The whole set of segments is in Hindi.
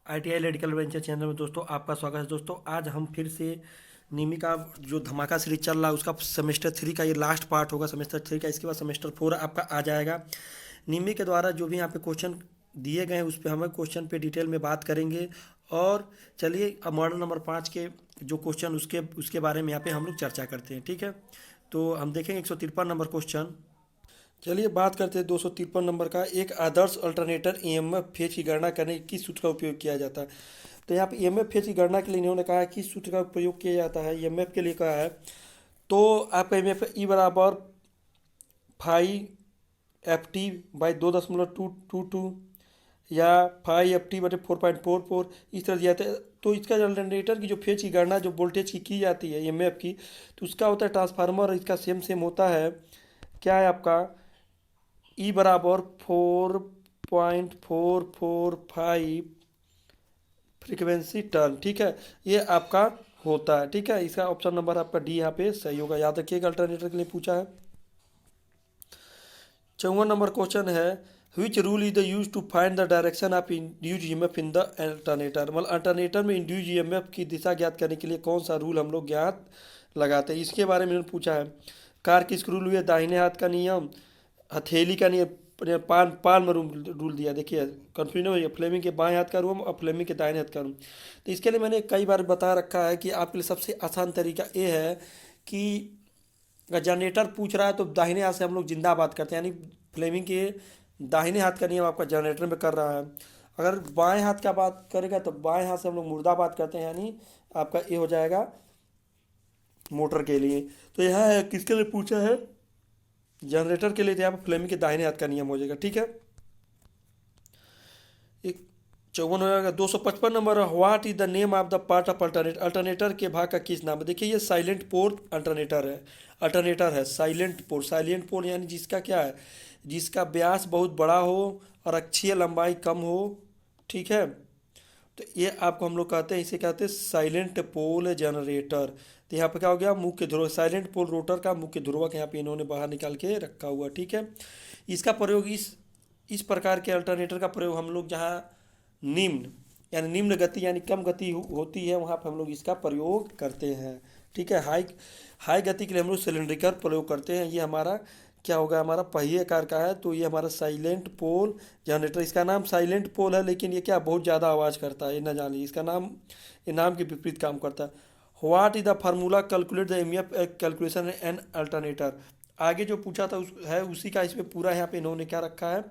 ITI मेडिकल वेंचर चैनल में दोस्तों आपका स्वागत है। दोस्तों आज हम फिर से निमी का जो धमाका सीरीज चल रहा है उसका सेमेस्टर 3 का ये लास्ट पार्ट होगा सेमेस्टर 3 का। इसके बाद सेमेस्टर 4 आपका आ जाएगा। निमी के द्वारा जो भी यहाँ पे क्वेश्चन दिए गए हैं उस पर हम क्वेश्चन पे डिटेल में बात करेंगे। और चलिए अब मॉडल नंबर 5 के जो क्वेश्चन उसके उसके बारे में यहाँ पे हम लोग चर्चा करते हैं। ठीक है, तो हम देखेंगे 153 नंबर क्वेश्चन। चलिए बात करते हैं 253 नंबर का। एक आदर्श अल्टरनेटर ईएमएफ फेज की गणना करने के किस सूत्र का उपयोग किया जाता है। तो यहाँ पे ईएमएफ फेज की गणना के लिए इन्होंने कहा है किस सूत्र का प्रयोग किया जाता है। ईएमएफ के लिए कहा है तो आपका ईएमएफ ई बराबर 5 FT/2.222 या 5 FT/4.44 इस तरह दिया जाता है। तो इसका अल्टरनेटर की जो फेज की गणना जो वोल्टेज की जाती है ईएमएफ की, तो उसका होता है ट्रांसफार्मर। इसका सेम सेम होता है, क्या है आपका ई बराबर 4.445 फ्रीक्वेंसी टर्न। ठीक है, ये आपका होता है। ठीक है, इसका ऑप्शन नंबर आपका डी यहाँ पे सही होगा। याद रखिएगा, अल्टरनेटर के लिए पूछा है। 54 नंबर क्वेश्चन है which rule is the use to find the direction of induced EMF in the alternator. मतलब अल्टरनेटर में इंड्यूज ईएमएफ की दिशा ज्ञात करने के लिए कौन सा रूल हम लोग ज्ञात लगाते हैं, इसके बारे में इन्होंने पूछा है। कार की स्क्रू हुई है, दाहिने हाथ का नियम, हथेली का नियम, पान पान में रूल दिया। देखिए कंफ्यूजन हो, फ्लेमिंग के बाएं हाथ का रूम और फ्लेमिंग के दाहिने हाथ का रूम। तो इसके लिए मैंने कई बार बता रखा है कि आपके लिए सबसे आसान तरीका ये है कि अगर जनरेटर पूछ रहा है तो दाहिने हाथ से हम लोग जिंदाबाद करते हैं, यानी फ्लेमिंग के दाहिने हाथ का नियम आपका जनरेटर में कर रहा है। अगर बाएं हाथ का बात करेगा तो बाएं हाथ से हम लोग मुर्दाबाद करते हैं, यानी आपका ये हो जाएगा मोटर के लिए। तो यह है किसके लिए पूछा है, जनरेटर के लिए। तो यहाँ पर फ्लेमिंग के दाहिने हाथ का नियम हो जाएगा। ठीक है, एक 54 हो जाएगा। 255 number, what is the name of the part of alternator. Alternator के भाग का किस नाम है। देखिए ये साइलेंट पोल अल्टरनेटर है साइलेंट पोल यानी जिसका क्या है, जिसका व्यास बहुत बड़ा हो और अक्षीय लंबाई कम हो। ठीक है, तो ये आपको हम लोग कहते हैं, इसे कहते हैं साइलेंट पोल जनरेटर। तो यहाँ पे क्या हो गया, मुख्य ध्रुव, साइलेंट पोल रोटर का मुख्य ध्रुवक यहाँ पे इन्होंने बाहर निकाल के रखा हुआ। ठीक है, इसका प्रयोग इस प्रकार के अल्टरनेटर का प्रयोग हम लोग जहाँ निम्न यानी निम्न गति यानी कम गति होती है वहाँ पर हम लोग इसका प्रयोग करते हैं। ठीक है, हाई हाई गति के लिए हम लोग सिलेंड्रिकल प्रयोग करते हैं। ये हमारा क्या होगा, हमारा पहिए आकार का है, तो ये हमारा साइलेंट पोल जनरेटर। इसका नाम साइलेंट पोल है, लेकिन ये क्या बहुत ज़्यादा आवाज़ करता है, ये ना जानिए। इसका नाम ये नाम के विपरीत काम करता है। What is the formula calculate the EMF calculation an alternator. आगे जो पूछा था है उसी का इसमें पूरा यहाँ पे इन्होंने क्या रखा है,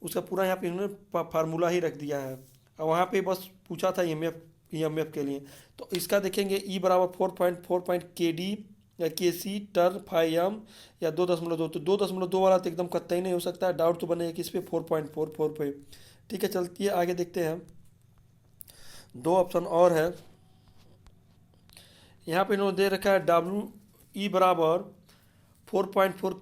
उसका पूरा यहाँ पे इन्होंने फार्मूला ही रख दिया है। और वहाँ पे बस पूछा था ईएमएफ के लिए। तो इसका देखेंगे ई बराबर 4.4 KD या KC टर्न 5M या 2.2। तो 2.2 वाला तो एकदम कतई नहीं हो सकता है, डाउट तो बनेगा किस पे, 4.44 पे। ठीक है, चलती है आगे देखते हैं। दो ऑप्शन और है यहाँ पे इन्होंने दे रखा है WE बराबर 4.4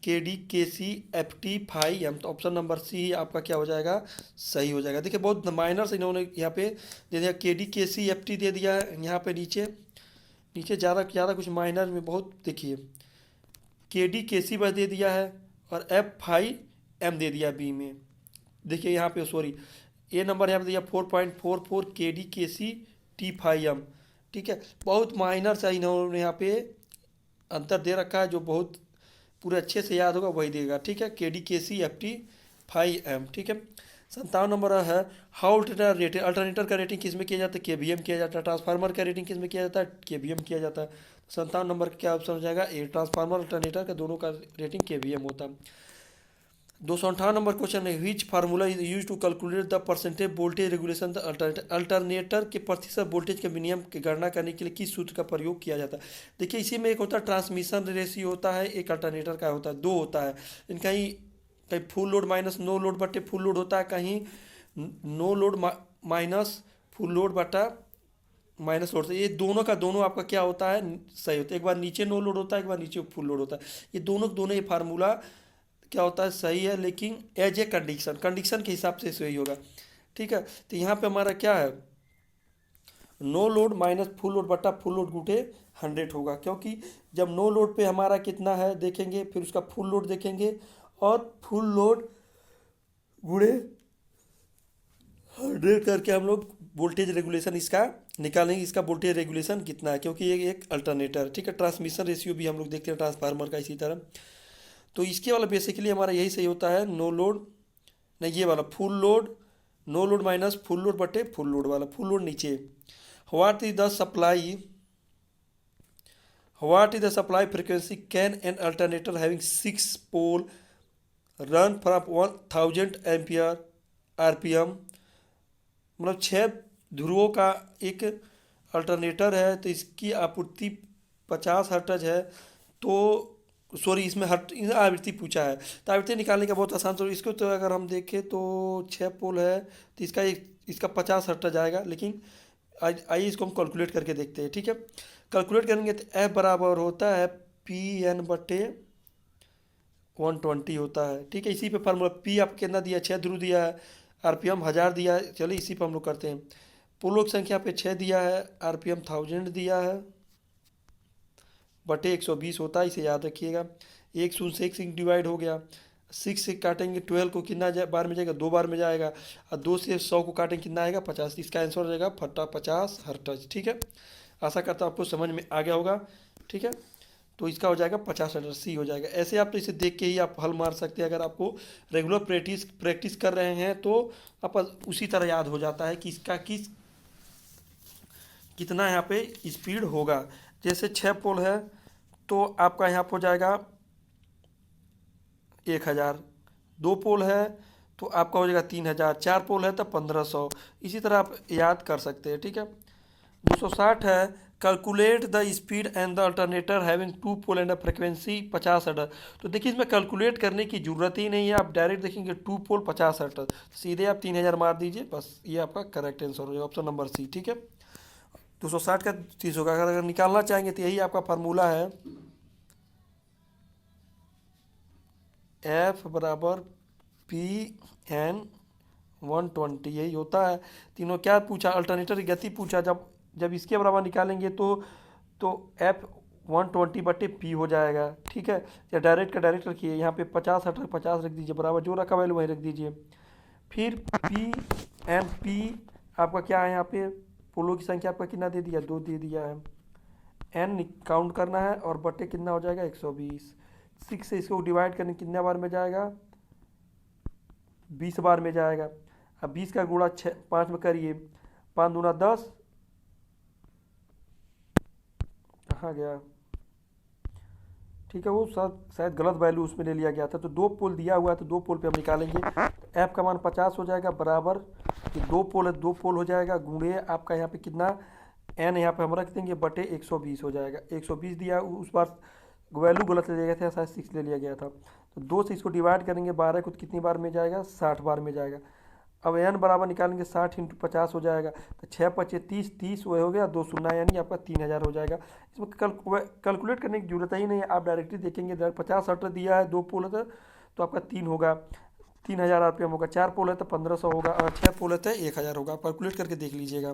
KD KC FT 5M। तो ऑप्शन नंबर सी ही आपका क्या हो जाएगा, सही हो जाएगा। देखिए बहुत माइनर से इन्होंने यहाँ पे दे दिया, KD KC FT दे दिया है यहाँ पे नीचे नीचे ज़्यादा कुछ माइनर में बहुत। देखिए KD KC बस दे दिया है और F5M दे दिया बी में। देखिए यहाँ पे सॉरी ए नंबर यहाँ पे दिया 4.44 KD KC T5M। ठीक है, बहुत माइनर सा इन्होंने यहाँ पे अंतर दे रखा है, जो बहुत पूरे अच्छे से याद होगा वही देगा। ठीक है, KD KC FT 5M। ठीक है, 57 नंबर है हाउ अल्टरनेटर का रेटिंग किस में किया जाता है, KVM किया जाता है। ट्रांसफार्मर का रेटिंग किस में किया जाता है, KVM किया जाता है। 57 नंबर का क्या ऑप्शन हो जाएगा, ए। ट्रांसफार्मर अल्टरनेटर का दोनों का रेटिंग KVM होता है। 258 नंबर क्वेश्चन है which formula is use to calculate the percentage voltage regulation the alternator के प्रतिशत वोल्टेज के विनियम की गणना करने के लिए किस सूत्र का प्रयोग किया जाता है। देखिए इसी में एक होता है ट्रांसमिशन रेशियो होता है, एक अल्टरनेटर का होता है, दो होता है। कहीं कहीं full load minus no load बटे फुल लोड होता है, कहीं no load minus full load बटा माइनस लोड से। ये दोनों का दोनों आपका क्या होता है, सही होता है। एक बार नीचे नो लोड होता है, एक बार नीचे फुल लोड होता है। ये दोनों ये फार्मूला क्या होता है, सही है, लेकिन एज ए कंडीशन के हिसाब से सही होगा। ठीक है, तो यहाँ पे हमारा क्या है, no load minus full load बटा फुल लोड गुटे 100 होगा, क्योंकि जब नो लोड पे हमारा कितना है देखेंगे, फिर उसका फुल लोड देखेंगे और फुल लोड गुणे 100 करके हम लोग वोल्टेज रेगुलेशन इसका निकालेंगे, इसका वोल्टेज रेगुलेशन कितना है, क्योंकि ये एक अल्टरनेटर, ठीक है। ट्रांसमिशन रेशियो भी हम लोग देखते हैं ट्रांसफार्मर का इसी तरह। तो इसके वाला बेसिकली हमारा यही सही होता है, नो लोड नहीं, ये वाला full load, no load minus full load बटे फुल लोड वाला, फुल लोड नीचे। What is the supply, what is the supply frequency can an alternator having 6 pole run from 1000 ampere RPM, मतलब 6 ध्रुवों का एक अल्टरनेटर है, तो इसकी आपूर्ति 50 हर्ट्ज है। तो सॉरी, इसमें हर्ट आवृत्ति पूछा है, तो आवृत्ति निकालने का बहुत आसान। तो इसको तो अगर हम देखें तो 6 पोल है, तो इसका 50 हर्ट्ज आएगा। लेकिन आइए इसको हम कैलकुलेट करके देखते हैं, ठीक है। कैलकुलेट करेंगे तो F बराबर होता है PN बटे 120 होता है, ठीक है। इसी पे फार्मूला, P आप कितना दिया, 6 ध्रुव दिया है, आरपीएम 1000 दिया है, चलिए इसी पर हम लोग करते हैं। पोलों की संख्या पे 6 दिया है, आरपीएम 1000 दिया है, बटे 120 होता है, इसे याद रखिएगा। 1 शून्य से 1 डिवाइड हो गया, 6 से काटेंगे 12 को कितना बार में जाएगा, 2 बार में जाएगा, और 2 से 100 को काटेंगे कितना आएगा, 50। इसका आंसर हो जाएगा फटा 50 हर्ट्ज, ठीक है। आशा करता हूँ आपको समझ में आ गया होगा, ठीक है। तो इसका हो जाएगा 50 हर्ट्ज, सी हो जाएगा। ऐसे आप तो इसे देख के ही आप हल मार सकते हैं। अगर आपको रेगुलर प्रैक्टिस कर रहे हैं तो आप उसी तरह याद हो जाता है कि इसका कितना यहाँ पे स्पीड होगा। जैसे 6 पोल है तो आपका यहाँ पर हो जाएगा 1000, 2 पोल है तो आपका हो जाएगा 3000, 4 पोल है तो 1500। इसी तरह आप याद कर सकते हैं, ठीक है। 260 है, calculate the speed and the alternator having 2 pole and frequency 50 hertz. तो देखिए इसमें कैलकुलेट करने की जरूरत ही नहीं है, आप डायरेक्ट देखेंगे 2 पोल 50 हर्ट्ज, सीधे आप 3000 मार दीजिए, बस ये आपका करेक्ट आंसर हो जाएगा, ऑप्शन नंबर सी, ठीक है। 260 का 30 होगा। अगर निकालना चाहेंगे तो यही आपका फार्मूला है, F बराबर PN 120, यही होता है। तीनों क्या पूछा, अल्टरनेटर की गति पूछा। जब इसके बराबर निकालेंगे तो F 120 बटे P हो जाएगा, ठीक है। या डायरेक्ट का डायरेक्ट रखिए, यहाँ पे 50 हट 50 रख दीजिए, बराबर जो रखा वैल्यू वहीं रख दीजिए। फिर P आपका क्या है, यहाँ पे पोलों की संख्या आपका कितना दे दिया, 2 दे दिया है। N काउंट करना है और बटे कितना हो जाएगा 120। 6 से इसको डिवाइड करने कितने बार में जाएगा, 20 बार में जाएगा। अब 20 का गुणा 5 में करिए, 5 दूना 10, कहाँ गया, ठीक है। वो शायद गलत वैल्यू उसमें ले लिया गया था। तो 2 पोल दिया हुआ है तो 2 पोल पे हम निकालेंगे। F का मान 50 हो जाएगा, बराबर 2 पोल है, 2 पोल हो जाएगा, गुणे आपका यहाँ पे कितना N यहाँ पे हम रख देंगे, बटे 120 हो जाएगा। 120 दिया, उस बार वैल्यू गलत ले लिया गया था, शायद 6 ले लिया गया था। तो 2 से इसको डिवाइड करेंगे, 12 को कितनी बार में जाएगा, 60 बार में जाएगा। अब N बराबर निकालेंगे, 60 × 50 हो जाएगा, तो 6 पचे 30, 30 वह हो गया, 2 शून्य यानी आपका 3000 हो जाएगा। इसमें कैलकुलेट करने की जरूरत ही नहीं है, आप डायरेक्टली देखेंगे। 50 हर्ट्ज दिया है, 2 पोल है तो आपका 3 होगा, 3000 आरपीएम होगा। 4 पोल है तो 1500 होगा, और 6 पोल है तो 1000 होगा। कैलकुलेट करके देख लीजिएगा।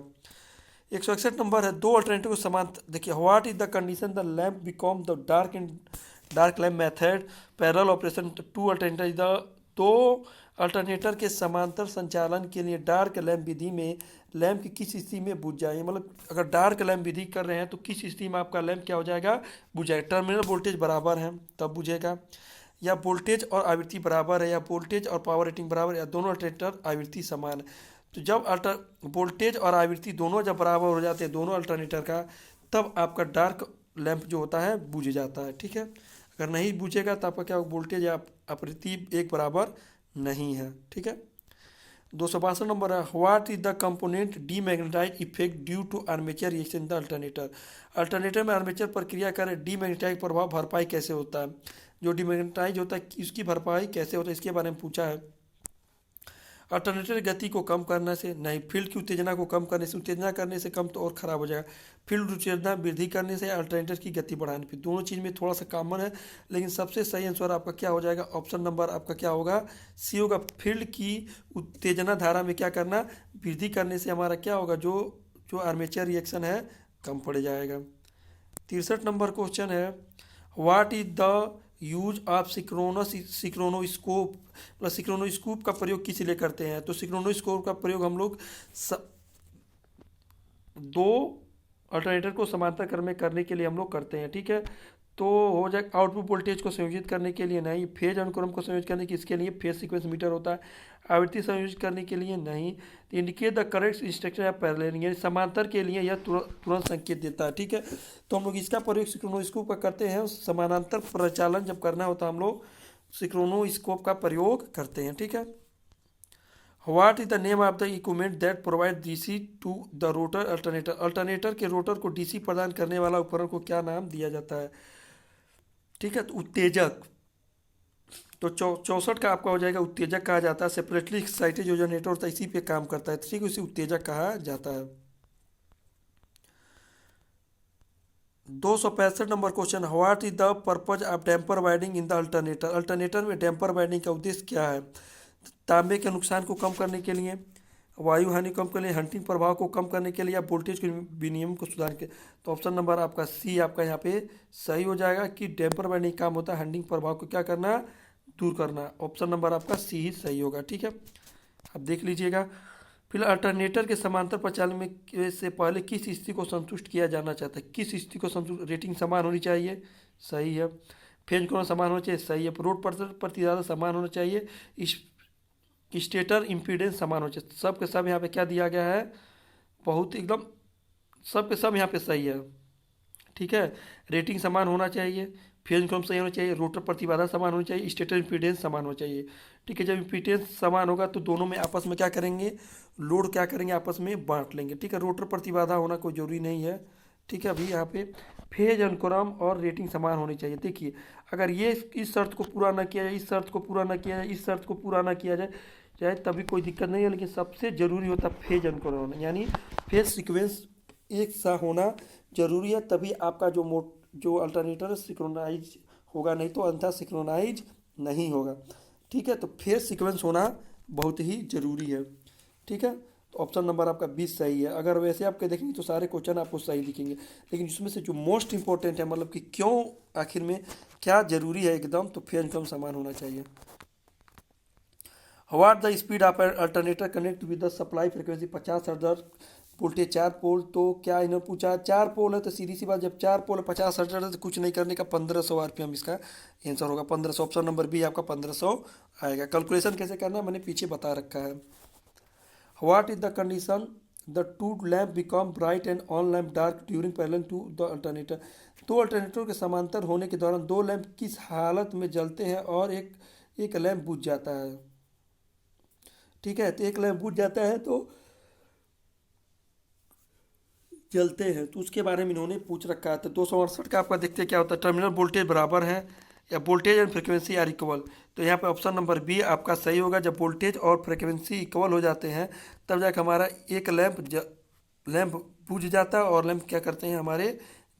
161 नंबर है, 2 अल्टरनेटिव को समान, देखिए what is the condition the lamp become the dark lamp method parallel operation to alternator is the. 2 alternator के समांतर संचालन के लिए डार्क लैम्प विधि में लैम्प की किस स्थिति में बुझ जाएगी, मतलब अगर डार्क लैम्प विधि कर रहे हैं तो किस स्थिति में आपका लैम्प क्या हो जाएगा, बुझ जाएगा। टर्मिनल वोल्टेज बराबर है तब बुझेगा, या वोल्टेज और आवृत्ति बराबर है, या वोल्टेज और पावर रेटिंग बराबर, या दोनों अल्टरनेटर आवृत्ति समान है। तो जब वोल्टेज और आवृत्ति दोनों जब बराबर हो जाते हैं दोनों अल्टरनेटर का, तब आपका डार्क लैंप जो होता है बुझ जाता है, ठीक है। अगर नहीं बुझेगा तो आपका क्या वोल्टेज या आवृत्ति एक बराबर नहीं है, ठीक है। 262 नंबर है, what is the component demagnetise effect due to armature reaction in the alternator. Alternator में आर्मेचर प्रक्रिया कर डीमैग्नेटाइज प्रभाव भरपाई कैसे होता है, जो डीमैग्नेटाइज होता है इसकी भरपाई कैसे होता है, इसके बारे में पूछा है। अल्टरनेटर गति को कम करने से नहीं, फील्ड की उत्तेजना को कम करने से, उत्तेजना करने से कम तो और ख़राब हो जाएगा। फील्ड उत्तेजना वृद्धि करने से, अल्टरनेटर की गति बढ़ाने पे, दोनों चीज़ में थोड़ा सा कॉमन है, लेकिन सबसे सही आंसर आपका क्या हो जाएगा, ऑप्शन नंबर आपका क्या होगा, सी होगा। फील्ड की उत्तेजना धारा में क्या करना, वृद्धि करने से हमारा क्या होगा, जो आर्मेचर रिएक्शन है कम पड़ जाएगा। 63 नंबर क्वेश्चन है, what is the use of synchronoscope, मतलब सिक्रोनोस्कोप का प्रयोग किस लिए करते हैं? तो सिक्रोनोस्कोप का प्रयोग हम लोग दो अल्टरनेटर को समांतर क्रम में करने के लिए हम लोग करते हैं, ठीक है। तो हो जाए आउटपुट वोल्टेज को संयोजित करने के लिए नहीं, फेज अनुक्रम को संयोजित करने के इसके लिए फेज सीक्वेंस मीटर होता है, आवृत्ति संयोजित करने के लिए नहीं। तो इंडिकेट द करेक्ट इंस्ट्रक्शन या पैरेलल, यानी समांतर के लिए यह तुरंत संकेत देता है, ठीक है। तो हम लोग इसका प्रयोग सिक्रोनोस्कोप का करते हैं, समानांतर प्रचालन जब करना होता है हम लोग सिक्रोनोस्कोप का प्रयोग करते हैं, ठीक है। What is the name of the equipment that provide DC to the rotor alternator, alternator के रोटर को डीसी प्रदान करने वाला उपकरण को क्या नाम दिया जाता है? ठीक है, तो उत्तेजक। तो 64 का आपका हो जाएगा उत्तेजक कहा जाता है, सेपरेटली एक्साइटेड जो जनरेटर होता है इसी पे काम करता है, ठीक है, उसे उत्तेजक कहा जाता है। 265 number question, what is the purpose of damper winding in the alternator, alternator में डैम्पर वाइंडिंग का उद्देश्य क्या है? तांबे के नुकसान को कम करने के लिए, वायु हानि कम करने के लिए, हंटिंग प्रभाव को कम करने के लिए, या वोल्टेज के विनियमन को सुधारने के। तो ऑप्शन नंबर आपका सी आपका यहाँ पे सही हो जाएगा कि डैम्पर वाइंडिंग काम होता है हंटिंग प्रभाव को क्या करना, दूर करना। ऑप्शन नंबर आपका सी ही सही होगा, ठीक है। अब देख लीजिएगा, फिर अल्टरनेटर के समांतर प्रचालन में से पहले किस स्थिति को संतुष्ट किया जाना चाहता है? किस स्थिति को संतुष्ट, रेटिंग समान होनी चाहिए, सही है। फेज कोण समान होना चाहिए, सही है। रोड प्रतिबाधा समान होना चाहिए, स्टेटर इम्पीडेंस समान होना चाहिए। सब के सब यहाँ पे क्या दिया गया है, बहुत एकदम सब के सब यहाँ पे सही है, ठीक है। रेटिंग समान होना चाहिए, फेज क्रम सही होना चाहिए, रोटर प्रतिबाधा समान होनी चाहिए, स्टेटर इम्पीडेंस समान होना चाहिए, ठीक है। जब इम्पीडेंस समान होगा तो दोनों में आपस में क्या करेंगे, लोड क्या करेंगे, आपस में बांट लेंगे, ठीक है। रोटर प्रतिबाधा होना कोई जरूरी नहीं है, ठीक है। अभी यहाँ पे फेज अनुक्रम और रेटिंग समान होनी चाहिए। देखिए, अगर ये इस शर्त को पूरा ना किया जाए, इस शर्त को पूरा ना किया जाए, इस शर्त को पूरा ना किया जाए चाहे तभी कोई दिक्कत नहीं है, लेकिन सबसे जरूरी होता है फेज अनुक्रम होना, यानी फेज सीक्वेंस एक सा होना जरूरी है, तभी आपका जो अल्टरनेटर सिक्रोनाइज होगा, नहीं तो अंततः सिक्रोनाइज नहीं होगा, ठीक है। तो फेज सीक्वेंस होना बहुत ही जरूरी है, ठीक है। तो ऑप्शन नंबर आपका 20 सही है। अगर वैसे आपके देखेंगे तो सारे क्वेश्चन आपको सही दिखेंगे, लेकिन इसमें से जो मोस्ट इंपॉर्टेंट है, मतलब कि क्यों आखिर में क्या जरूरी है एकदम, तो फेज अनुक्रम समान होना चाहिए। What the speed of alternator connect with the supply frequency 50 hertz voltage 4 पोल। तो क्या इन्होंने पूछा, 4 पोल है तो सीधी सी बात, जब 4 पोल 50 हर्ट्ज है तो कुछ नहीं करने का 1500 आरपीएम इसका आंसर होगा, 1500। ऑप्शन नंबर बी आपका 1500 आएगा। कैलकुलेशन कैसे करना है मैंने पीछे बता रखा है। What is the condition the two lamp become bright and on lamp dark during parallel to the alternator. दो अल्टरनेटर के समांतर होने के दौरान दो लैंप किस हालत में जलते हैं और एक लैंप बुझ जाता है, ठीक है। तो एक लैंप बुझ जाता है तो जलते हैं, तो उसके बारे में इन्होंने पूछ रखा है। तो 268 का आपका देखते हैं क्या होता है, टर्मिनल वोल्टेज बराबर है या voltage and frequency are equal. तो यहाँ पे ऑप्शन नंबर बी आपका सही होगा, जब वोल्टेज और फ्रिक्वेंसी इक्वल हो जाते हैं तब जाकर हमारा एक लैंप बुझ जाता है और लैंप क्या करते हैं हमारे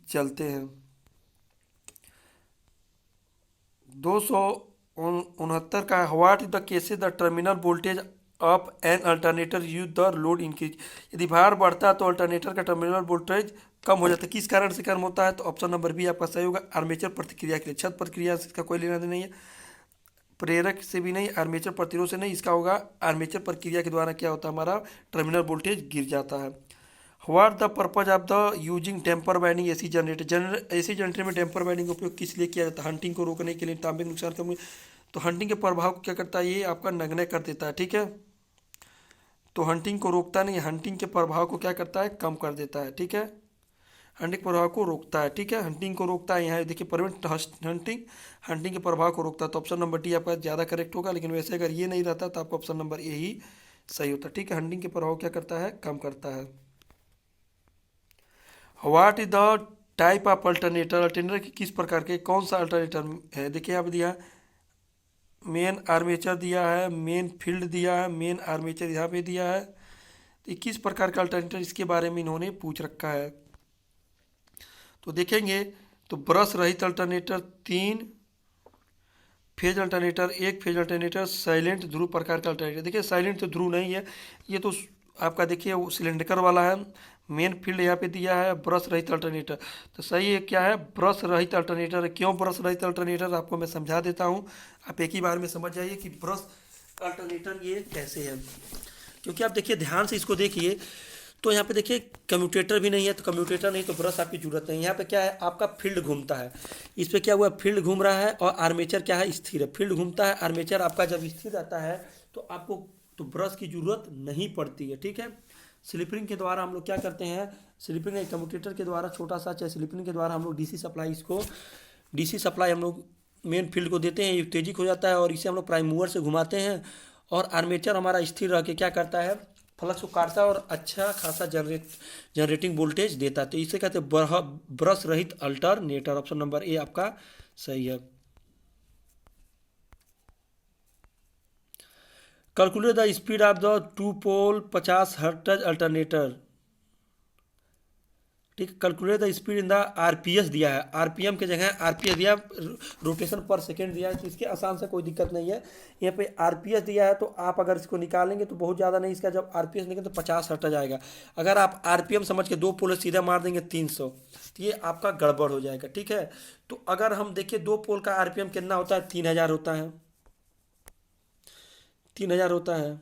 जलते हैं। 269 का, what is the cases the terminal voltage of an alternator use the load increase. यदि भार बढ़ता है तो अल्टरनेटर का टर्मिनल वोल्टेज कम हो जाता है, किस कारण से कम होता है? तो ऑप्शन नंबर बी आपका सही होगा, आर्मेचर प्रतिक्रिया के लिए। छत प्रतिक्रिया से इसका कोई लेना देना नहीं है, प्रेरक से भी नहीं, आर्मेचर प्रतिरोध से नहीं, इसका होगा आर्मेचर प्रक्रिया के द्वारा क्या होता है हमारा टर्मिनल वोल्टेज गिर जाता है। What the purpose of the using damper winding AC generator, AC generator में डैम्पर वाइंडिंग का उपयोग किस लिए किया जाता है? हंटिंग को रोकने के लिए, तांबे के नुकसान कम। तो हंटिंग के प्रभाव को क्या करता है, ये आपका नगण्य कर देता है, ठीक है। तो हंटिंग को रोकता नहीं, हंटिंग के प्रभाव को क्या करता है, कम कर देता है, ठीक है। हंटिंग प्रभाव को रोकता है, ठीक है, हंटिंग को रोकता है। यहाँ देखिए प्रिवेंट हंटिंग के प्रभाव को रोकता है, तो ऑप्शन नंबर डी आपका ज़्यादा करेक्ट होगा। लेकिन वैसे अगर ये नहीं रहता तो आपका ऑप्शन नंबर ए ही सही होता, ठीक है। हंटिंग के प्रभाव क्या करता है, कम करता है। What is the type of alternator, alternator किस प्रकार के, कौन सा अल्टरनेटर है? देखिए आप दिया मेन आर्मेचर दिया है, मेन फील्ड दिया है, मेन आर्मेचर यहाँ पे दिया है। तो किस प्रकार का अल्टरनेटर, इसके बारे में इन्होंने पूछ रखा है। तो देखेंगे तो ब्रश रहित alternator 3 phase alternator, 1 phase alternator, salient ध्रुव प्रकार का अल्टरनेटर। देखिए साइलेंट तो ध्रुव नहीं है, ये तो आपका देखिए वो सिलेंडर वाला है। मेन फील्ड यहाँ पे दिया है ब्रश रहित अल्टरनेटर। तो सही है क्या है, ब्रश रहित अल्टरनेटर है। क्यों ब्रश रहित अल्टरनेटर, आपको मैं समझा देता हूँ, आप एक ही बार में समझ जाइए कि ब्रश अल्टरनेटर ये कैसे है। क्योंकि आप देखिए ध्यान से इसको देखिए, तो यहाँ पे देखिए कम्यूटेटर भी नहीं है, तो कम्यूटेटर नहीं तो ब्रश आपकी जरूरत नहीं है। यहाँ पे क्या है, आपका फील्ड घूमता है। इस पे क्या हुआ, फील्ड घूम रहा है और आर्मेचर क्या है, स्थिर है। फील्ड घूमता है, आर्मेचर आपका जब स्थिर रहता है तो आपको तो ब्रश की जरूरत नहीं पड़ती है। ठीक है, स्लिपरिंग के द्वारा हम लोग क्या करते हैं, स्लिपरिंग कम्यूटेटर के द्वारा छोटा सा चाहे स्लिपरिंग के द्वारा हम लोग डीसी सप्लाई, इसको डीसी सप्लाई हम लोग मेन फील्ड को देते हैं, ये उत्तेजित हो जाता है और इसे हम लोग प्राइम मूवर से घुमाते हैं और आर्मेचर हमारा स्थिर रह के क्या करता है, फ्लक्स को काटता है और अच्छा खासा जनरेटिंग वोल्टेज देता है। तो इसे कहते हैं ब्रश रहित अल्टरनेटर। ऑप्शन नंबर ए आपका सही है। Calculate the speed of the two pole 50 hertz alternator. ठीक है, calculate the speed in the RPS दिया है, आरपीएम की जगह आरपीएस दिया, रोटेशन पर सेकेंड दिया है, तो इसके आसान से कोई दिक्कत नहीं है। यहाँ पे आरपीएस दिया है तो आप अगर इसको निकालेंगे तो बहुत ज़्यादा नहीं, इसका जब आरपीएस निकले तो 50 हट जाएगा। अगर आप आरपीएम समझ के दो पोल सीधा मार देंगे 300, तो ये आपका गड़बड़ हो जाएगा। ठीक है, तो अगर हम देखिए दो पोल का आरपीएम कितना होता है, 3000 होता है, 3000 होता है।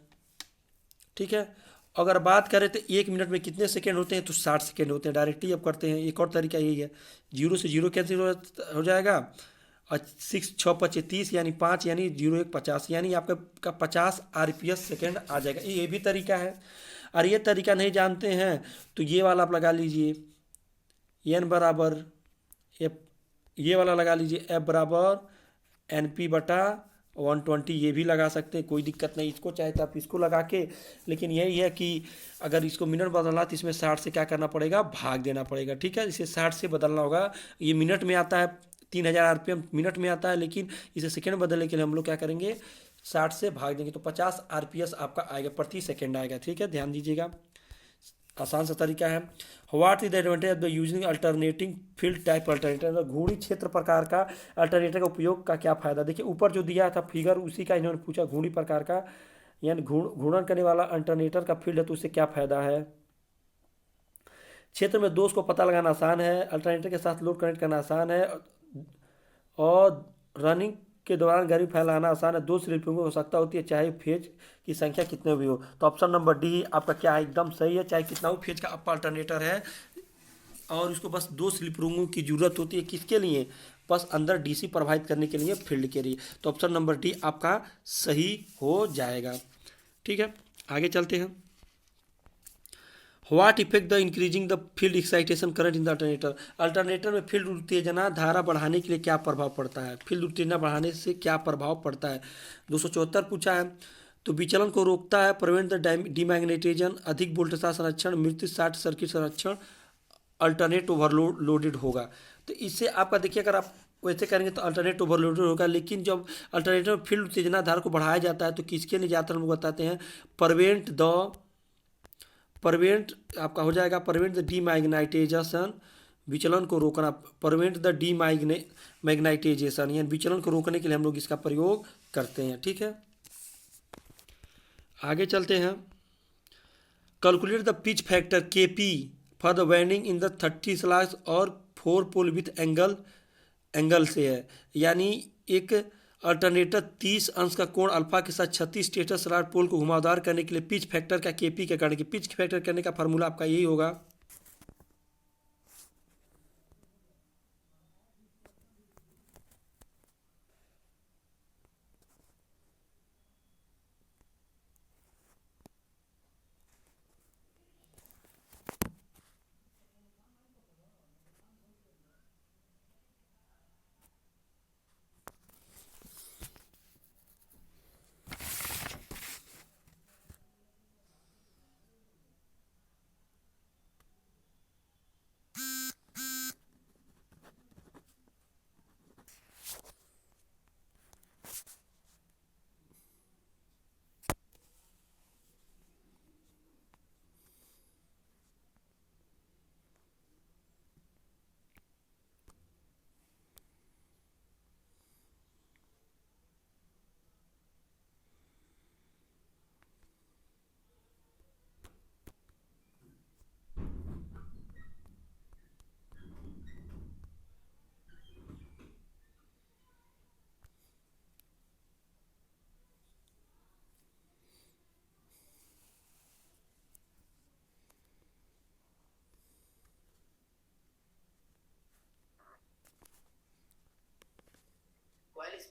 ठीक है, अगर बात करें तो एक मिनट में कितने सेकेंड होते हैं, तो 60 सेकेंड होते हैं। डायरेक्टली अब करते हैं, एक और तरीका यही है, जीरो से जीरो कैंसिल हो जाएगा और 6 6 25 यानी 5 यानी 0 1 50 यानी आपका 50 आरपीएस सेकेंड आ जाएगा। ये भी तरीका है। और ये तरीका नहीं जानते हैं तो ये वाला आप लगा लीजिए, एन बराबर एफ, ये वाला लगा लीजिए एफ बराबर NP/120, ये भी लगा सकते हैं, कोई दिक्कत नहीं। इसको चाहे तो आप इसको लगा के, लेकिन यही है कि अगर इसको मिनट बदलना तो इसमें 60 से क्या करना पड़ेगा, भाग देना पड़ेगा। ठीक है, इसे 60 से बदलना होगा। ये मिनट में आता है, 3000 आरपीएम मिनट में आता है, लेकिन इसे सेकेंड बदलने के लिए हम लोग क्या करेंगे, 60 से भाग देंगे तो 50 आरपीएस आपका आएगा, प्रति सेकेंड आएगा। ठीक है, ध्यान दीजिएगा, आसान सा तरीका है। What is the advantage of the using alternating field type alternator, घूर्णी क्षेत्र प्रकार का अल्टरनेटर का उपयोग का क्या फायदा। देखिए ऊपर जो दिया था फिगर उसी का इन्होंने पूछा, घूर्णी प्रकार का यानी घूर्णन करने वाला अल्टरनेटर का फील्ड है तो उससे क्या फायदा है। क्षेत्र में दोष को पता लगाना आसान है, अल्टरनेटर के साथ लोड कनेक्ट करना आसान है और रनिंग के दौरान गर्मी फैलाना आसान है। दो स्लिपिंग की आवश्यकता होती है चाहे फेज की संख्या कितने भी हो। तो ऑप्शन नंबर डी आपका क्या है, एकदम सही है। चाहे कितना भी फेज का आपका अल्टरनेटर है और इसको बस दो स्लिप रिंगों की जरूरत होती है, किसके लिए, बस अंदर डीसी प्रवाहित करने के लिए, फील्ड के लिए। तो ऑप्शन नंबर डी आपका सही हो जाएगा। ठीक है, आगे चलते हैं। What effect the increasing the field excitation current in the alternator, alternator में फील्ड उत्तेजना धारा बढ़ाने के लिए क्या प्रभाव पड़ता है, फील्ड उत्तेजना बढ़ाने से क्या प्रभाव पड़ता है। 274 पूछा है। तो विचलन को रोकता है, प्रिवेंट द डीमैग्नेटाइजेशन, अधिक वोल्टेज संरक्षण, मृत्यु शॉर्ट सर्किट संरक्षण, अल्टरनेट ओवरलोड लोडेड होगा। तो इससे आपका देखिए अगर आप वैसे करेंगे तो अल्टरनेट ओवरलोडेड होगा, लेकिन जब अल्टरनेटर में फील्ड उत्तेजना धारा को बढ़ाया जाता है तो किसके लिए ज़्यादातर लोग बताते हैं, प्रिवेंट आपका हो जाएगा प्रिवेंट द डीमैग्नेटाइजेशन, विचलन को रोकना, प्रिवेंट द डीमैग्नेटाइजेशन यानी विचलन को रोकने के लिए हम लोग इसका प्रयोग करते हैं। ठीक है, आगे चलते हैं। Calculate the pitch factor KP for the winding in the 30 slots और 4 पोल विथ एंगल से है, यानी एक अल्टरनेटर 30 अंश का कोण अल्फा के साथ 36 स्टेटर स्लॉट पोल को घुमावदार करने के लिए पिच फैक्टर का KP के करने की, पिच फैक्टर करने का फार्मूला आपका यही होगा,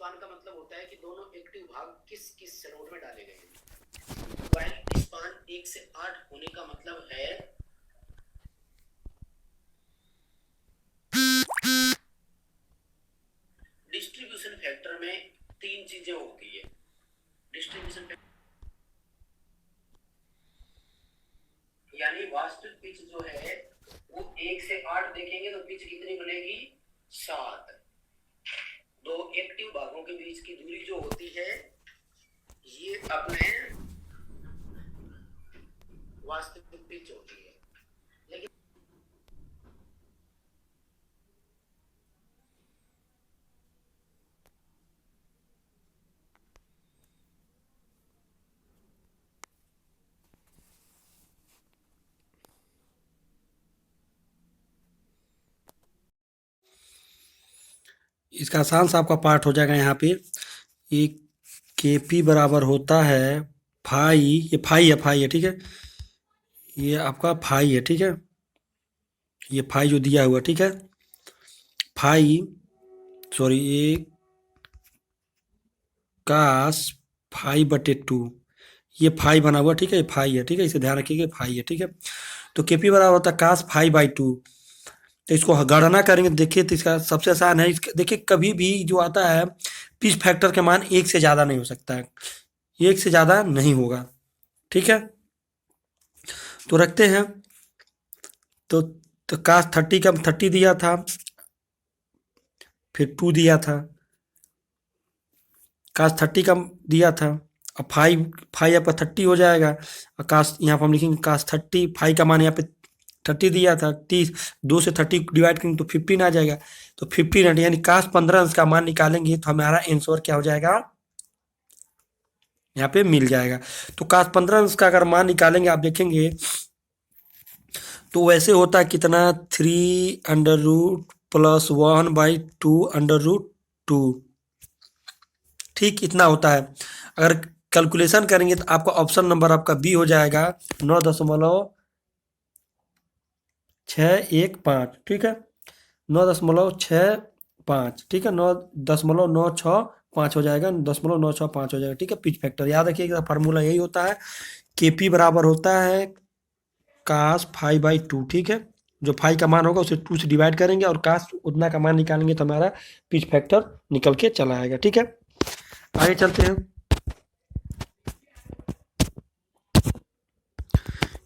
स्पान का मतलब होता है कि दोनों एक्टिव भाग किस किस नोड में डाले गए हैं। वाइल स्पान 1 से 8 होने का मतलब है डिस्ट्रीब्यूशन फैक्टर में 3 चीजें होती है। डिस्ट्रीब्यूशन फैक्टर यानी वास्तविक पिच जो है वो 1 से 8 देखेंगे तो पिच कितनी बनेगी, 7। दो एक्टिव भागों के बीच की दूरी जो होती है ये अपने वास्तविक पिच होती है। लेकिन इसका आसान सा आपका पार्ट हो जाएगा यहाँ पे। ये के पी बराबर होता है फाई, ये फाई है ठीक है, ये आपका फाई है ठीक है, ये फाई जो दिया हुआ ठीक है, फाई सॉरी ये कास फाई बटे 2, ये फाई बना हुआ ठीक है, ये फाई है ठीक है, इसे ध्यान रखिएगा फाई है ठीक है। तो के पी बराबर होता है कास फाई बाई 2। तो इसको गणना करेंगे देखिए, तो इसका सबसे आसान है, देखिए कभी भी जो आता है पिच फैक्टर के मान 1 से ज़्यादा नहीं हो सकता है, 1 से ज़्यादा नहीं होगा ठीक है। तो रखते हैं, तो काश 30 का 30 दिया था, फिर 2 दिया था, काश 30 का दिया था, अब फाइव आपका 30 हो जाएगा, और काश यहाँ पर हम लिखेंगे काश 30, फाइव का मान यहाँ पे 30 दिया था, 30 2 से 30 डिवाइड करेंगे तो 15 आ जाएगा, तो 15 यानी काश 15 का मान निकालेंगे तो हमारा आंसर क्या हो जाएगा, यहाँ पे मिल जाएगा। तो काश 15 का अगर मान निकालेंगे आप देखेंगे तो वैसे होता है कितना, 3√+1/2√2, ठीक इतना होता है। अगर कैलकुलेशन करेंगे तो आपका ऑप्शन नंबर आपका बी हो जाएगा 9.615 ठीक है, 9.65 ठीक है, 9.965 हो जाएगा, 9.965 हो जाएगा ठीक है। पिच फैक्टर याद रखिएगा, फार्मूला यही होता है, के पी बराबर होता है कास फाइव बाई 2 ठीक है, जो फाइव का मान होगा उसे 2 से डिवाइड करेंगे और कास उतना का मान निकालेंगे तो हमारा पिच फैक्टर निकल के चला आएगा ठीक है। आगे चलते हैं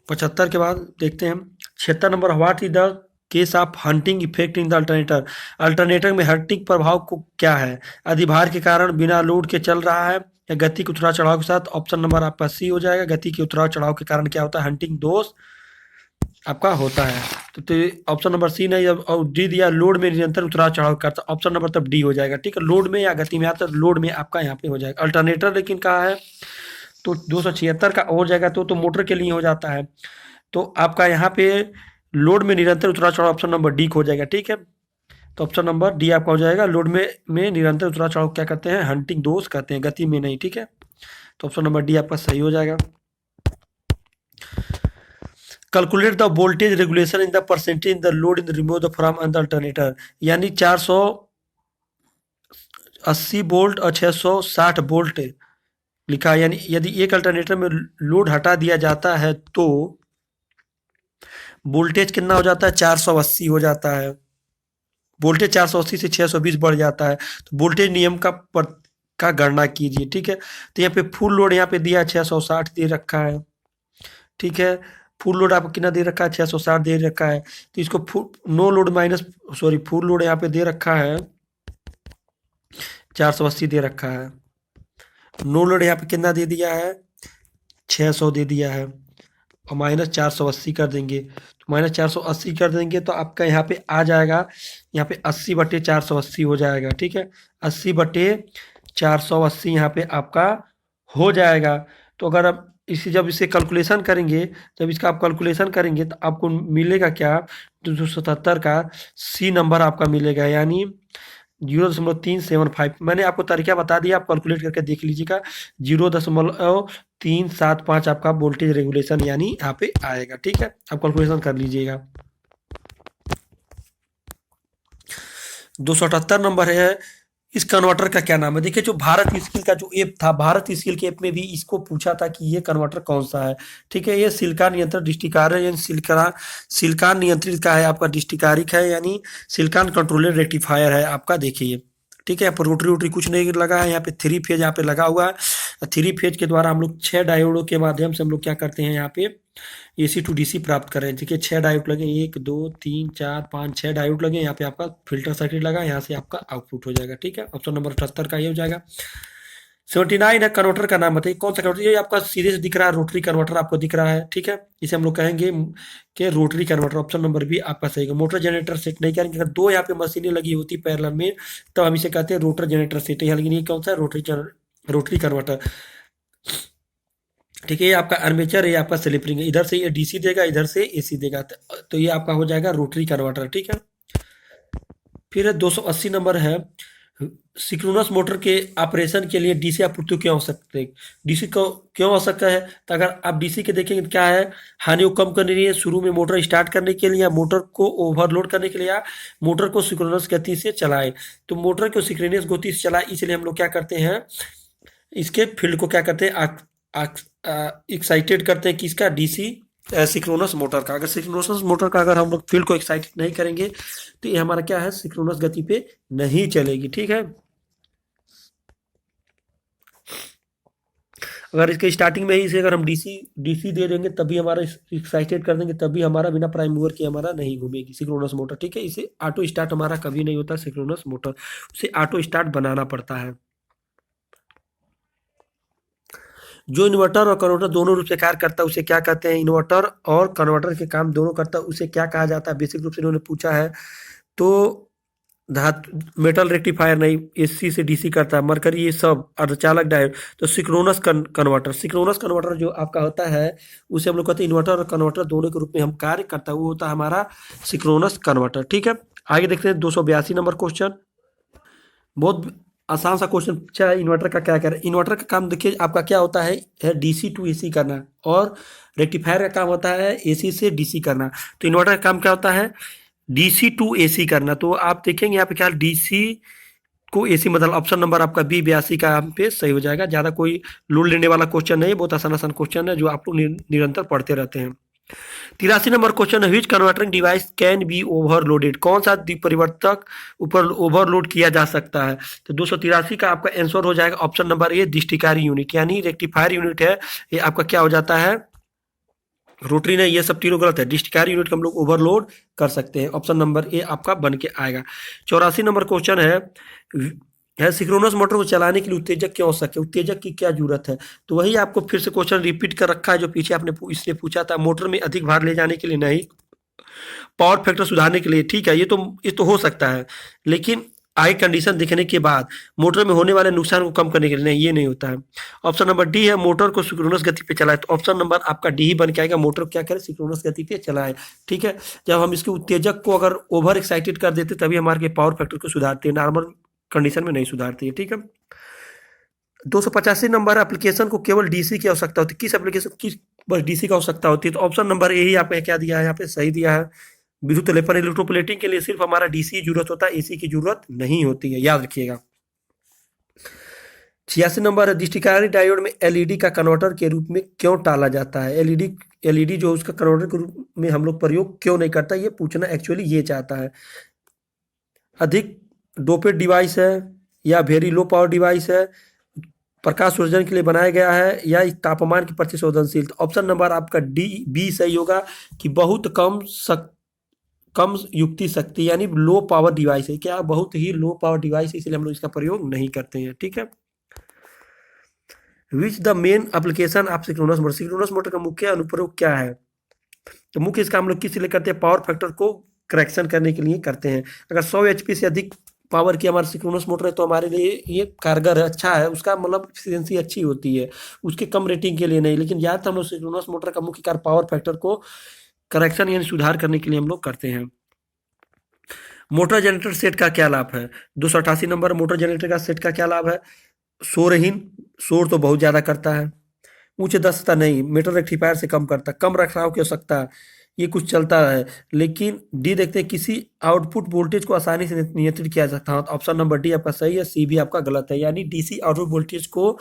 75 के बाद देखते हैं 76 number, what is the case of hunting effect in the alternator. Alternator में हंटिंग प्रभाव को क्या है, अधिभार के कारण, बिना लोड के चल रहा है, या गति के उतराव चढ़ाव के साथ। ऑप्शन नंबर आपका सी हो जाएगा, गति के उतराव चढ़ाव के कारण क्या होता है, हंटिंग दोष आपका होता है। तो ऑप्शन नंबर सी नहीं, और डी दिया लोड में निरंतर उतराव चढ़ाव करता, ऑप्शन नंबर तब डी हो जाएगा ठीक है। लोड में या गति में आता है, लोड में आपका यहाँ पे हो जाएगा। अल्टरनेटर लेकिन कहा है तो 276 का हो जाएगा, तो मोटर के लिए हो जाता है, तो आपका यहाँ पे लोड में निरंतर उतराव चढ़ाव ऑप्शन नंबर डी हो जाएगा ठीक है। तो ऑप्शन नंबर डी आपका हो जाएगा, लोड में निरंतर उतराव चढ़ाव क्या कहते हैं, हंटिंग दोष कहते हैं, गति में नहीं ठीक है। तो ऑप्शन नंबर डी आपका सही हो जाएगा। Calculate the voltage regulation in the percentage in the load in the remove from the alternator, यानी 480 वोल्ट और 660 वोल्ट लिखा है, यानी यदि एक अल्टरनेटर में लोड हटा दिया जाता है तो वोल्टेज कितना हो जाता है, 480 हो जाता है। वोल्टेज 480 से 620 बढ़ जाता है, तो वोल्टेज नियम का गणना कीजिए ठीक है। तो यहाँ पे फुल लोड यहाँ पे दिया 660 दे रखा है ठीक है, फुल लोड आपको कितना दे रखा है, 660 दे रखा है, तो इसको नो लोड फुल लोड यहाँ पे दे रखा है 480 दे रखा है, नो लोड यहाँ पे कितना दे दिया है 600 दे दिया है, और माइनस 480 कर देंगे, तो माइनस 480 कर देंगे तो आपका यहाँ पे आ जाएगा, यहाँ पे 80/480 हो जाएगा ठीक है, 80/480 यहाँ पे आपका हो जाएगा। तो अगर आप जब इसे कैलकुलेशन करेंगे, जब इसका आप कैलकुलेशन करेंगे तो आपको मिलेगा क्या, 277 का सी नंबर आपका मिलेगा, यानी 0.375। मैंने आपको तरीका बता दिया, आप कैलकुलेट करके देख लीजिएगा, 0.375 आपका वोल्टेज रेगुलेशन यानी यहाँ पे आएगा ठीक है, आप कैलकुलेशन कर लीजिएगा। 278 नंबर है, इस कन्वर्टर का क्या नाम है? देखिए जो भारत स्किल का जो ऐप था, भारत स्किल के ऐप में भी इसको पूछा था कि ये कन्वर्टर कौन सा है। ठीक है, ये सिलिकॉन नियंत्रण डिस्टिकार है, यानी सिलिकॉन नियंत्रित का है आपका, डिस्टिकारिक है, यानी सिलिकॉन कंट्रोलर रेक्टिफायर है आपका। देखिए ठीक है, यहाँ पर रोटरी वोटरी कुछ नहीं लगा है, यहाँ पे 3 फेज यहाँ पे लगा हुआ है। 3 फेज के द्वारा हम लोग 6 डायोडों के माध्यम से हम लोग क्या करते हैं, यहाँ पे एसी टू डीसी प्राप्त कर रहे हैं। देखिए 6 डायोड लगे, 1 2 3 4 5 6 डायोड लगे। यहाँ पे आपका फिल्टर सर्किट लगा, यहाँ से आपका आउटपुट हो जाएगा। ठीक है, ऑप्शन नंबर 78 का ये हो जाएगा। 79 है, कन्वर्टर का नाम बताइए कौन सा कन्वर्टर? ये आपका सीधे से दिख रहा है, रोटरी कन्वर्टर आपको दिख रहा है। ठीक है, इसे हम लोग कहेंगे कि rotary converter. Option number B आपका सही है। मोटर जनरेटर सेट नहीं करेंगे, अगर 2 यहाँ पे मशीनें लगी होती पैरेलल में तो हम इसे कहते हैं रोटर जनरेटर सेट है, लेकिन ये कौन सा है? Rotary converter. ठीक है, ये आपका आर्मेचर है, ये आपका स्लिप रिंग है, इधर से ये डीसी देगा, इधर से एसी देगा, तो ये आपका हो जाएगा रोटरी कन्वर्टर। ठीक है, फिर 280 नंबर है, सिंक्रोनस मोटर के ऑपरेशन के लिए डीसी आपूर्ति क्यों आवश्यक है? डीसी को क्यों आवश्यकता है? तो अगर आप डीसी के देखेंगे तो क्या है, हानि को कम करने के लिए, शुरू में मोटर स्टार्ट करने के लिए, या मोटर को ओवरलोड करने के लिए, या मोटर को सिंक्रोनस गति से चलाए। तो मोटर को सिंक्रोनस गति से चलाए, इसलिए हम लोग क्या करते हैं, इसके फील्ड को क्या करते हैं, एक्साइटेड करते हैं, किसका? डीसी सिंक्रोनस मोटर का। अगर सिंक्रोनस मोटर का अगर हम लोग फील्ड को एक्साइटेड नहीं करेंगे तो ये हमारा क्या है, सिंक्रोनस गति पे नहीं चलेगी। ठीक है, अगर इसके स्टार्टिंग में ही इसे अगर हम डीसी डीसी दे देंगे तभी हमारा एक्साइटेड कर देंगे, तभी हमारा बिना प्राइम मूवर के हमारा नहीं घूमेगी सिंक्रोनस मोटर। ठीक है, इसे ऑटो स्टार्ट हमारा कभी नहीं होता सिंक्रोनस मोटर, उसे ऑटो स्टार्ट बनाना पड़ता है। जो इन्वर्टर और कन्वर्टर दोनों रूप से कार्य करता है उसे क्या कहते हैं? इन्वर्टर और कन्वर्टर के काम दोनों करता है उसे क्या कहा जाता है? बेसिक रूप से इन्होंने पूछा है। तो धातु मेटल रेक्टिफायर नहीं, एसी से डीसी करता है, मरकरी ये सब, अर्धचालक डायोड। तो सिंक्रोनस कन्वर्टर, सिंक्रोनस कन्वर्टर जो आपका होता है उसे हम लोग कहते हैं इन्वर्टर और कन्वर्टर दोनों के रूप में हम कार्य करता है, वो होता है हमारा सिंक्रोनस कन्वर्टर। ठीक है, आगे देखते हैं 282 नंबर क्वेश्चन। बहुत आसान सा क्वेश्चन पूछा है, इन्वर्टर का क्या कह रहा है? इन्वर्टर का काम देखिए आपका क्या होता है डीसी टू एसी करना, और रेक्टिफायर का काम होता है एसी से डीसी करना। तो इन्वर्टर का काम क्या होता है? डीसी टू एसी करना। तो आप देखेंगे यहाँ पे क्या, डीसी को एसी, मतलब ऑप्शन नंबर आपका बी 82 का यहाँ पे सही हो जाएगा। ज़्यादा कोई लोड लेने वाला क्वेश्चन नहीं है, बहुत आसान आसान क्वेश्चन है जो आप लोग निरंतर पढ़ते रहते हैं। 83 नंबर क्वेश्चन है, which converting device can be overloaded? कौन सा परिवर्तक ऊपर ओवरलोड किया जा सकता है? तो 283 का आपका आंसर हो जाएगा ऑप्शन नंबर ए, डिस्टिकारी यूनिट, यानी रेक्टिफायर यूनिट है, ये आपका क्या हो जाता है, रोटरी नहीं, ये सब तीनों गलत है। डिस्टिकारी यूनिट को हम लोग ओवरलोड कर सकते हैं, ऑप्शन नंबर ए आपका बन के आएगा। 84 नंबर क्वेश्चन है सिंक्रोनस मोटर को चलाने के लिए उत्तेजक क्यों आवश्यक है? उत्तेजक की क्या जरूरत है? तो वही आपको फिर से क्वेश्चन रिपीट कर रखा है जो पीछे आपने इसने पूछा था, मोटर में अधिक भार ले जाने के लिए नहीं, पावर फैक्टर सुधारने के लिए। ठीक है, ये तो हो सकता है, लेकिन आई कंडीशन दिखने के बाद मोटर में होने वाले नुकसान को कम करने के लिए नहीं, ये नहीं होता है। ऑप्शन नंबर डी है, मोटर को सिंक्रोनस गति पे चलाए। तो ऑप्शन नंबर आपका डी ही बन के आएगा, मोटर को क्या करे, सिंक्रोनस गति पे चलाए। ठीक है, जब हम इसके उत्तेजक को अगर ओवर एक्साइटेड कर देते तभी हमारे पावर फैक्टर को सुधारते हैं, नॉर्मल कंडीशन में नहीं सुधारती है। ठीक है, 285 नंबर, एप्लीकेशन को केवल डीसी की आवश्यकता होती है, किस एप्लीकेशन की बस डीसी का आवश्यकता होती है? तो ऑप्शन नंबर ए ही आपने क्या दिया है, यहाँ पे सही दिया है। विद्युत लेपन इलेक्ट्रोप्लेटिंग के लिए सिर्फ हमारा डीसी जरूरत होता है, एसी की जरूरत नहीं होती है, याद रखिएगा। 86 नंबर है, दृष्टिकारी डायोड में एलईडी का कन्वर्टर के रूप में क्यों टाला जाता है? एलईडी जो उसका कन्वर्टर के रूप में हम लोग प्रयोग क्यों नहीं करता, ये पूछना एक्चुअली ये चाहता है। अधिक डोपेड डिवाइस है, या वेरी लो पावर डिवाइस है, प्रकाश उत्सर्जन के लिए बनाया गया है, या तापमान के प्रति संवेदनशील? ऑप्शन नंबर आपका डी बी सही होगा कि बहुत कम युक्ति शक्ति, यानी लो पावर डिवाइस है। क्या बहुत ही लो पावर डिवाइस है, इसलिए हम लोग इसका प्रयोग नहीं करते हैं। ठीक है, which the main application of synchronous motor? Synchronous motor का मुख्य अनुप्रयोग क्या है? तो मुख्य इसका हम लोग किस लिए करते हैं? पावर फैक्टर को करेक्शन करने के लिए करते हैं। अगर 100 HP से अधिक पावर की हमारा सिंक्रोनस मोटर है तो हमारे लिए ये कारगर है, अच्छा है, उसका मतलब एफिशिएंसी अच्छी होती है, उसके कम रेटिंग के लिए नहीं। लेकिन ज़्यादातर हम लोग सिंक्रोनस मोटर का मुख्य कार्य पावर फैक्टर को करेक्शन यानी सुधार करने के लिए हम लोग करते हैं। मोटर जनरेटर सेट का क्या लाभ है? 288 नंबर, मोटर जनरेटर का सेट का क्या लाभ है? शोरहीन, शोर तो बहुत ज़्यादा करता है, उच्च दक्षता नहीं, मीटर रेक्टिफायर से कम करता, कम रखरखाव की आवश्यकता, ये कुछ चलता है। लेकिन डी देखते हैं, किसी आउटपुट वोल्टेज को आसानी से नियंत्रित किया जा सकता है। तो ऑप्शन नंबर डी आपका सही है, सी भी आपका गलत है। यानी डीसी आउटपुट वोल्टेज को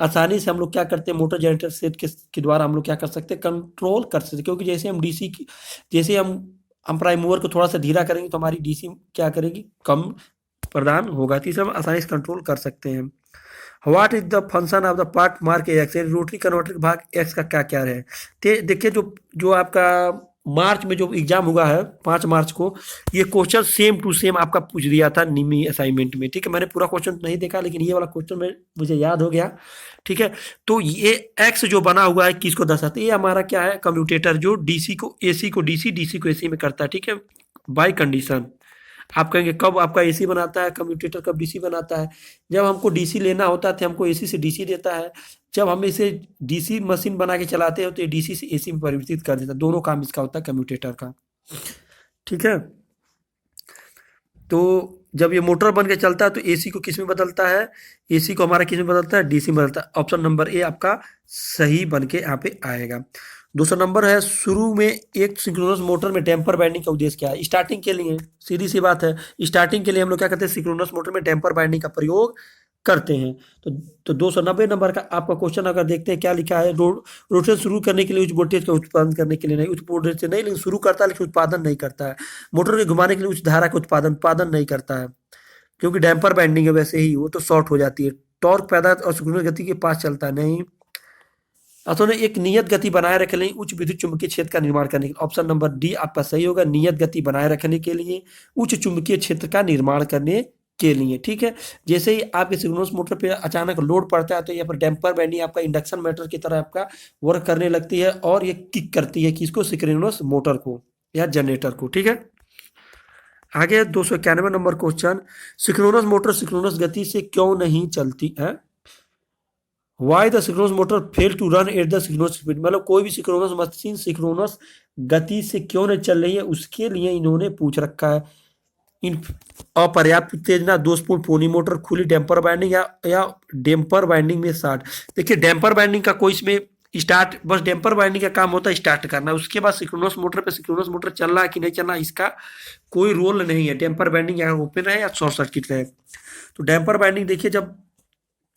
आसानी से हम लोग क्या करते हैं, मोटर जनरेटर सेट के द्वारा हम लोग क्या कर सकते हैं, कंट्रोल कर सकते हैं। क्योंकि जैसे हम डीसी की, जैसे हम प्राइम मूवर को थोड़ा सा धीरा करेंगे तो हमारी डीसी क्या करेगी, कम प्रदान होगा। तो इसे हम आसानी से कंट्रोल कर सकते हैं। What is the function of the part mark x, rotary converter के भाग एक्स का क्या क्या है। देखिए जो जो आपका मार्च में जो एग्जाम हुआ है 5 मार्च को, ये क्वेश्चन सेम टू सेम आपका पूछ दिया था निमी असाइनमेंट में। ठीक है, मैंने पूरा क्वेश्चन नहीं देखा, लेकिन ये वाला क्वेश्चन में मुझे याद हो गया। ठीक है, तो ये एक्स जो बना हुआ है किसको दर्शाता है, ये हमारा क्या है, कम्यूटेटर, जो डीसी को एसी को डीसी, डीसी को एसी में करता है। ठीक है, बाय कंडीशन। आप कहेंगे कब आपका एसी बनाता है कम्यूटेटर, कब डीसी बनाता है, जब हमको डीसी लेना होता है तो हमको एसी से डीसी देता है। जब हम इसे डीसी मशीन बना के चलाते हैं तो ये डीसी से एसी में परिवर्तित कर देता है। दोनों काम इसका होता है कम्यूटेटर का। ठीक है, तो जब ये मोटर बन के चलता है तो एसी को किस में बदलता है, एसी को हमारा किस में बदलता है, डीसी में बदलता है। ऑप्शन नंबर ए आपका सही बन के यहाँ पे आएगा। दूसरा नंबर है, शुरू में एक सिंक्रोनस मोटर में डैम्पर बाइंडिंग का उद्देश्य क्या है। स्टार्टिंग के लिए सीधी सी बात है, स्टार्टिंग के लिए हम लोग क्या करते हैं, सिंक्रोनस मोटर में डैम्पर बाइंडिंग का प्रयोग करते हैं। तो 290 नंबर का आपका क्वेश्चन अगर देखते हैं क्या लिखा है, रोटेशन शुरू करने के लिए उच्च वोल्टेज का उत्पादन करने के लिए नहीं, उच्च वोल्टेज से नहीं, लेकिन शुरू करता है लेकिन उत्पादन नहीं करता है। मोटर के घुमाने के लिए उच्च धारा का उत्पादन नहीं करता है, क्योंकि डैम्पर बाइंडिंग है, वैसे ही वो तो शॉर्ट हो जाती है। टॉर्क पैदा और सिंक्रोनस गति के पास चलता है नहीं। अतः ने एक नियत गति बनाए रखने के लिए उच्च विद्युत चुंबकीय क्षेत्र का निर्माण करने के लिए। ऑप्शन नंबर डी आपका सही होगा, नियत गति बनाए रखने के लिए, उच्च चुंबकीय क्षेत्र का निर्माण करने के लिए। ठीक है, जैसे ही आपके सिंक्रोनस मोटर पे अचानक लोड पड़ता है तो यहाँ पर डैम्पर बाइंडिंग आपका इंडक्शन मोटर की तरह आपका वर्क करने लगती है और ये किक करती है किसको, सिंक्रोनस मोटर को या जनरेटर को। ठीक है, आगे 291 number question, synchronous motor synchronous गति से क्यों नहीं चलती है। Why the synchronous motor fail to run at the synchronous speed, मतलब कोई भी सिंक्रोनस मशीन सिंक्रोनस गति से क्यों नहीं चल रही है, उसके लिए इन्होंने पूछ रखा है। इन अपर्याप्त उत्तेजना, दोषपूर्ण पोनी मोटर, खुली डैम्पर बाइंडिंग या डैम्पर बाइंडिंग में शॉर्ट। देखिए डैम्पर बाइंडिंग का कोई इसमें स्टार्ट, बस डैम्पर बाइंडिंग का काम होता है स्टार्ट करना, उसके बाद सिंक्रोनस मोटर पे सिंक्रोनस मोटर चल रहा है कि नहीं चल रहा इसका कोई रोल नहीं है। डैम्पर बाइंडिंग या ओपन रहे या शॉर्ट सर्किट रहे। तो डैम्पर बाइंडिंग देखिए, जब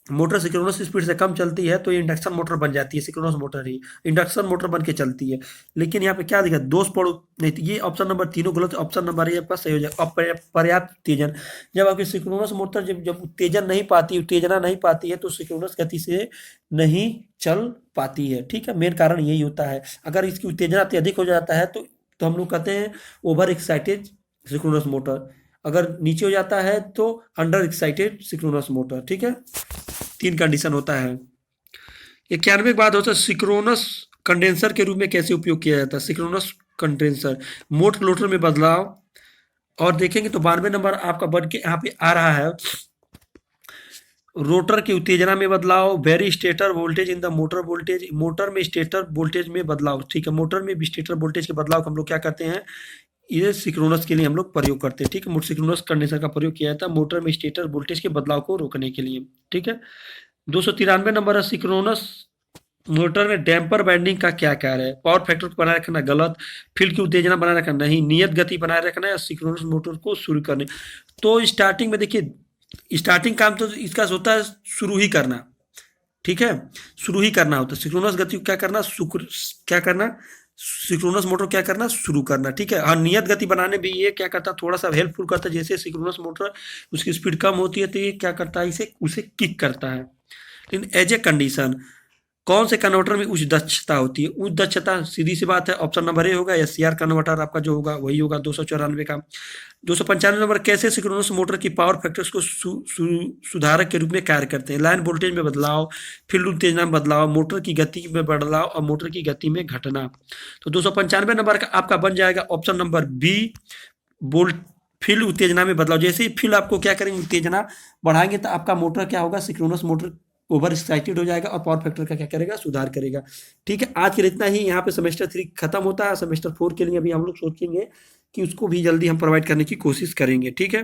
मोटर सिंक्रोनस स्पीड से कम चलती है तो ये इंडक्शन मोटर बन जाती है, सिंक्रोनस मोटर ही इंडक्शन मोटर बन के चलती है। लेकिन यहाँ पे क्या दिखा, दोष पड़ो नहीं, तो ये ऑप्शन नंबर तीनों गलत। ऑप्शन नंबर ये आपका सही हो जाएगा, अपर्याप्त उत्तेजन। जब आपकी सिंक्रोनस मोटर जब उत्तेजन नहीं पाती, उत्तेजना नहीं पाती है तो सिंक्रोनस गति से नहीं चल पाती है। ठीक है, मेन कारण यही होता है। अगर इसकी उत्तेजना अत्यधिक हो जाता है तो हम लोग कहते हैं ओवर एक्साइटेड सिंक्रोनस मोटर, अगर नीचे हो जाता है तो अंडर एक्साइटेड सिंक्रोनस मोटर। ठीक है, 3 कंडीशन होता है। 91 बाद होता है, सिंक्रोनस कंडेंसर के रूप में कैसे उपयोग किया जाता है। सिंक्रोनस कंडेंसर मोटर लोटर में बदलाव, और देखेंगे तो 92 नंबर आपका बढ़ के यहाँ पे आ रहा है, रोटर की उत्तेजना में बदलाव, very stator voltage in the motor voltage, motor में स्टेटर वोल्टेज में बदलाव। ठीक है, मोटर में स्टेटर वोल्टेज के बदलाव को हम लोग क्या करते हैं, ये सिंक्रोनस के लिए हम लोग प्रयोग करते हैं। ठीक है, सिंक्रोनस कंडेंसर का प्रयोग किया जाता है मोटर में स्टेटर वोल्टेज के बदलाव को रोकने के लिए। ठीक है, 293 नंबर है, सिंक्रोनस मोटर में डैम्पर बाइंडिंग का क्या कार्य है। पावर फैक्टर को बनाए रखना गलत, फील्ड की उत्तेजना बनाए रखना नहीं, नियत गति बनाए रखना या सिंक्रोनस मोटर को शुरू करने। तो स्टार्टिंग में देखिए, स्टार्टिंग काम तो इसका होता है शुरू ही करना। ठीक है, शुरू ही करना होता है। सिंक्रोनस गति को क्या करना, क्या करना, सिंक्रोनस मोटर क्या करना, शुरू करना। ठीक है, हाँ, नियत गति बनाने भी ये क्या करता है, थोड़ा सा हेल्पफुल करता है। जैसे सिंक्रोनस मोटर उसकी स्पीड कम होती है तो ये क्या करता है, उसे किक करता है। लेकिन एज ए कंडीशन कौन से कन्वर्टर में उच्च दक्षता होती है, उच्च दक्षता सीधी सी बात है, ऑप्शन नंबर ए होगा, एससीआर कन्वर्टर आपका जो होगा वही होगा 294 का। 295 नंबर, कैसे सिंक्रोनस मोटर की पावर फैक्टर्स को सुधारक के रूप में कार्य करते हैं। लाइन वोल्टेज में बदलाव, फील्ड उत्तेजना में बदलाव, मोटर की गति में बदलाव और मोटर की गति में घटना। तो 295 नंबर का आपका बन जाएगा ऑप्शन नंबर बी, फील्ड उत्तेजना में बदलाव। जैसे ही फील्ड आपको क्या करेंगे, उत्तेजना बढ़ाएंगे तो आपका मोटर क्या होगा, सिंक्रोनस मोटर ओवर एक्साइटेड हो जाएगा और पावर फैक्टर का क्या करेगा, सुधार करेगा। ठीक है, आज के लिए इतना ही। यहाँ पे सेमेस्टर 3 खत्म होता है। सेमेस्टर 4 के लिए अभी हम लोग सोचेंगे कि उसको भी जल्दी हम प्रोवाइड करने की कोशिश करेंगे। ठीक है,